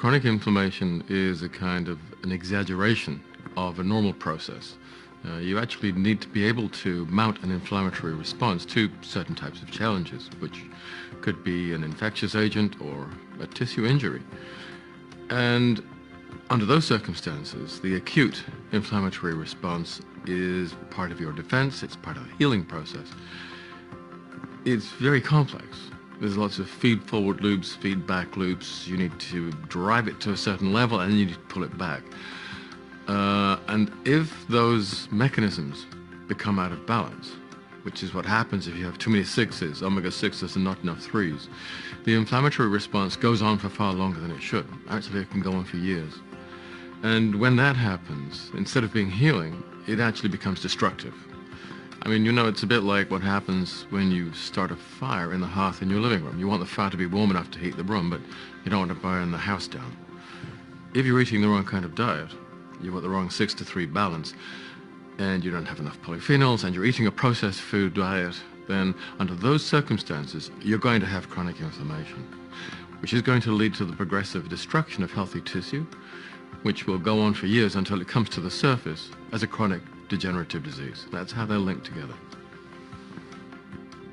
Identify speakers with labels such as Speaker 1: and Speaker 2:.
Speaker 1: Chronic inflammation is a kind of an exaggeration of a normal process. You actually need to be able to mount an inflammatory response to certain types of challenges, which could be an infectious agent or a tissue injury. And under those circumstances, the acute inflammatory response is part of your defense, it's part of the healing process. It's very complex. There's lots of feed-forward loops, feedback loops. You need to drive it to a certain level and you need to pull it back. And if those mechanisms become out of balance, which is what happens if you have too many sixes, omega-6s and not enough 3s, the inflammatory response goes on for far longer than it should. Actually, it can go on for years. And when that happens, instead of being healing, it actually becomes destructive. I mean, you know, it's a bit like what happens when you start a fire in the hearth in your living room. You want the fire to be warm enough to heat the room, but you don't want to burn the house down. If you're eating the wrong kind of diet, you've got the wrong 6-to-3 balance, and you don't have enough polyphenols, and you're eating a processed food diet, then under those circumstances, you're going to have chronic inflammation, which is going to lead to the progressive destruction of healthy tissue, which will go on for years until it comes to the surface as a chronic degenerative disease. That's how they're linked together.